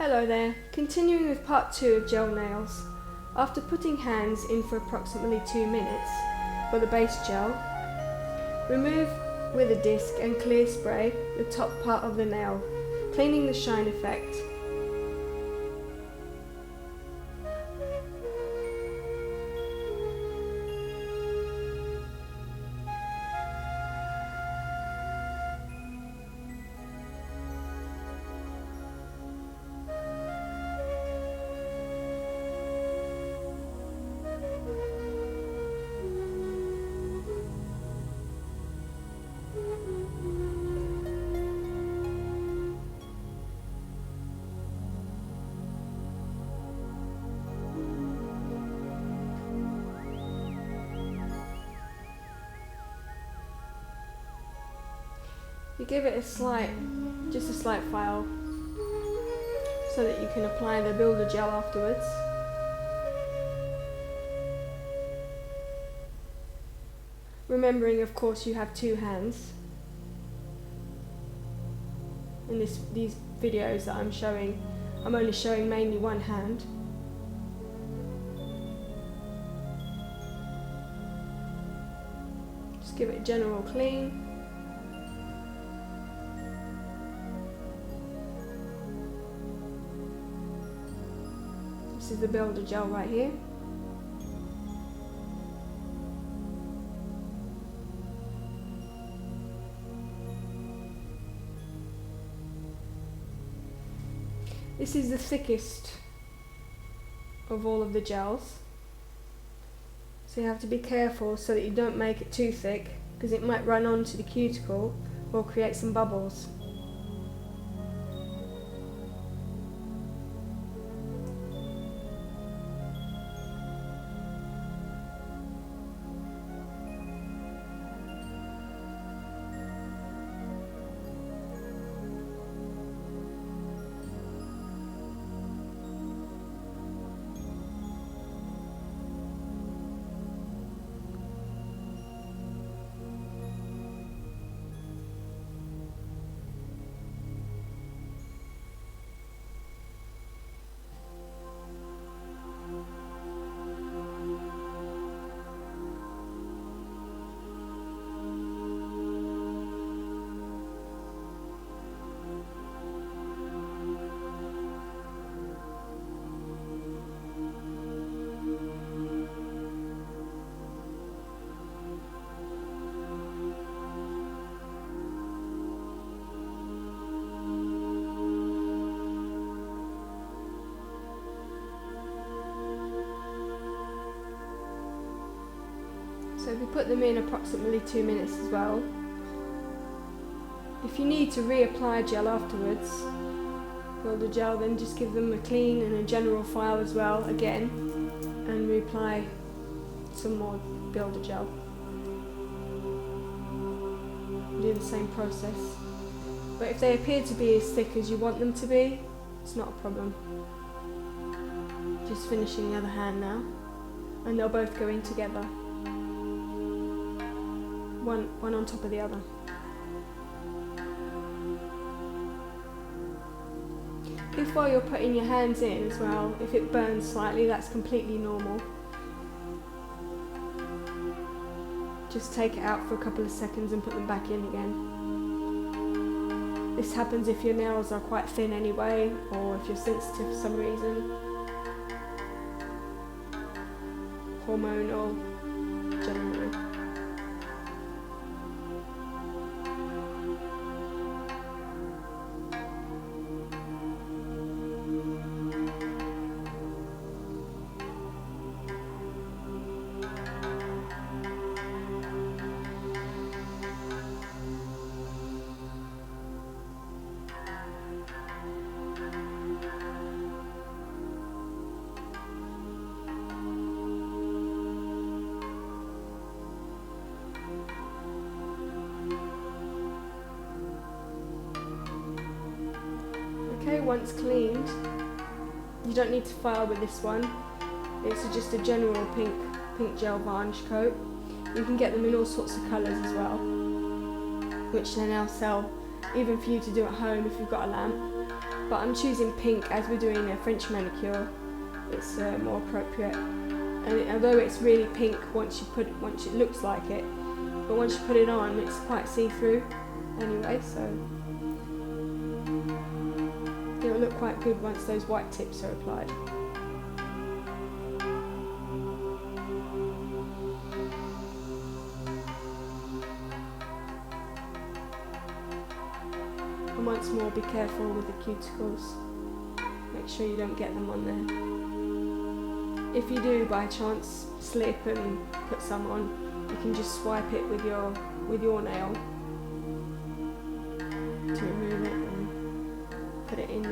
Hello there, continuing with part 2 of gel nails. After putting hands in for approximately 2 minutes for the base gel, remove with a disc and clear spray the top part of the nail, cleaning the shine effect. You give it just a slight file so that you can apply the builder gel afterwards. Remembering, of course, you have 2 hands. In these videos that I'm showing, I'm only showing mainly one hand. Just give it a general clean. This is the builder gel right here. This is the thickest of all of the gels, so you have to be careful so that you don't make it too thick, because it might run onto the cuticle or create some bubbles. So if you put them in approximately 2 minutes as well. If you need to reapply gel afterwards, builder gel, then just give them a clean and a general file as well again, and reapply some more builder gel. Do the same process. But if they appear to be as thick as you want them to be, it's not a problem. Just finishing the other hand now, and they'll both go in together. One on top of the other. If while you're putting your hands in as well, if it burns slightly, that's completely normal. Just take it out for a couple of seconds and put them back in again. This happens if your nails are quite thin anyway, or if you're sensitive for some reason. Hormonal, generally. Okay, once cleaned, you don't need to file with this one. It's just a general pink gel varnish coat. You can get them in all sorts of colours as well, which they now sell, even for you to do at home if you've got a lamp. but I'm choosing pink as we're doing a French manicure. It's more appropriate, and although it's really pink once it looks like it, but once you put it on, it's quite see-through anyway, so it'll look quite good once those white tips are applied. And once more, be careful with the cuticles. Make sure you don't get them on there. If you do by chance slip and put some on, you can just swipe it with your nail to remove it and put it in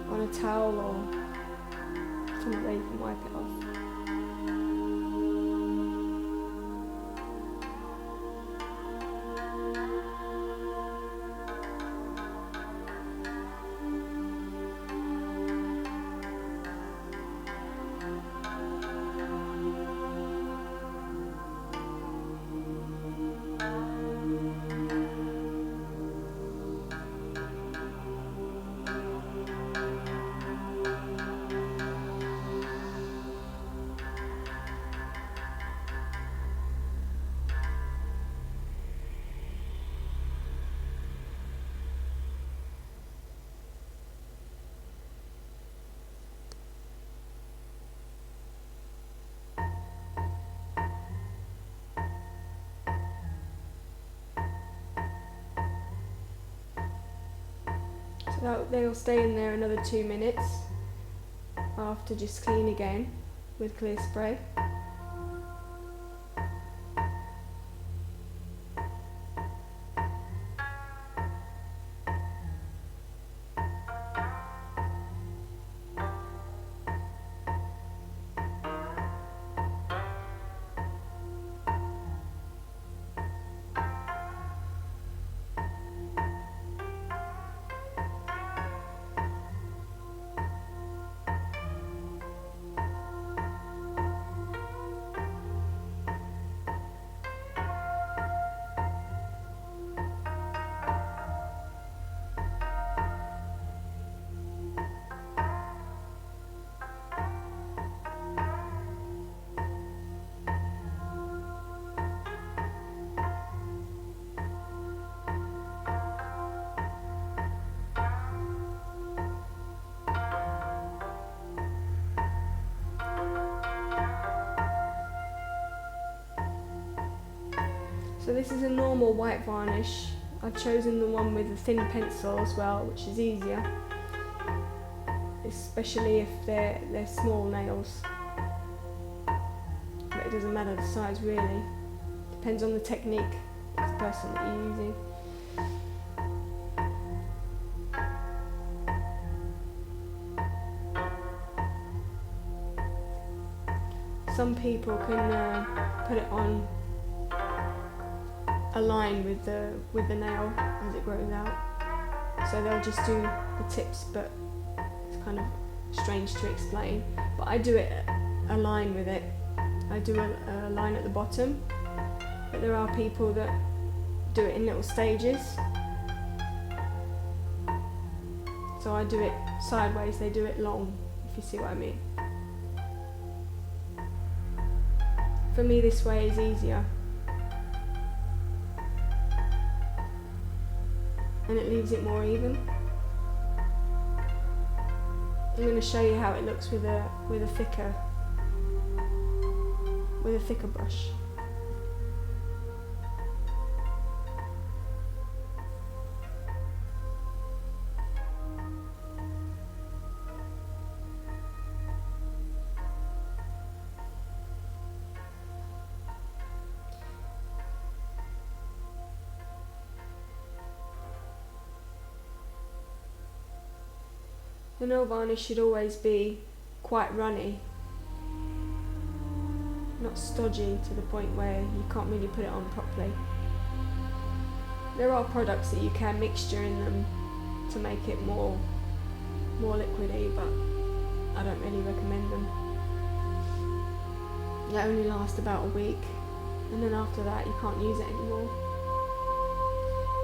on a towel or something where you can wipe it off. So they'll stay in there another 2 minutes after just clean again with clear spray. So this is a normal white varnish. I've chosen the one with a thin pencil as well, which is easier, especially if they're small nails. But it doesn't matter the size really. Depends on the technique of the person that you're using. Some people can put it on a line with the nail as it grows out. So they'll just do the tips, but it's kind of strange to explain. But I do it a line with it. I do a line at the bottom, but there are people that do it in little stages. So I do it sideways, they do it long, if you see what I mean. For me, this way is easier. And it leaves it more even. I'm going to show you how it looks with a thicker brush. The nail varnish should always be quite runny, not stodgy to the point where you can't really put it on properly. There are products that you can mixture in them to make it more liquidy, but I don't really recommend them. They only last about a week, and then after that you can't use it anymore.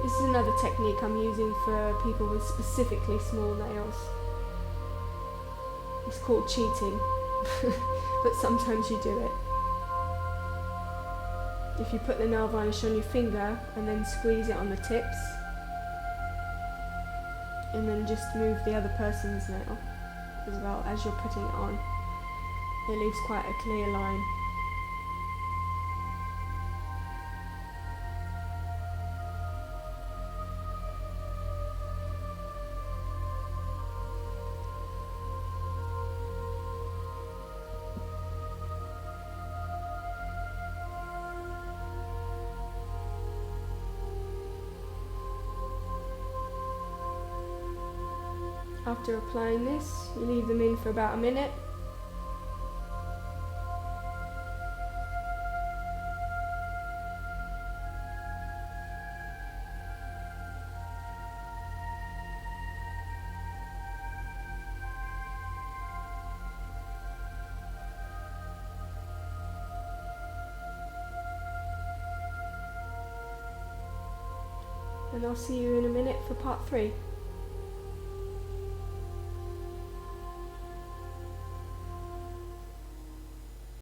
This is another technique I'm using for people with specifically small nails. It's called cheating, but sometimes you do it. If you put the nail varnish on your finger and then squeeze it on the tips, and then just move the other person's nail as well as you're putting it on, it leaves quite a clear line. After applying this, you leave them in for about a minute. And I'll see you in a minute for part 3.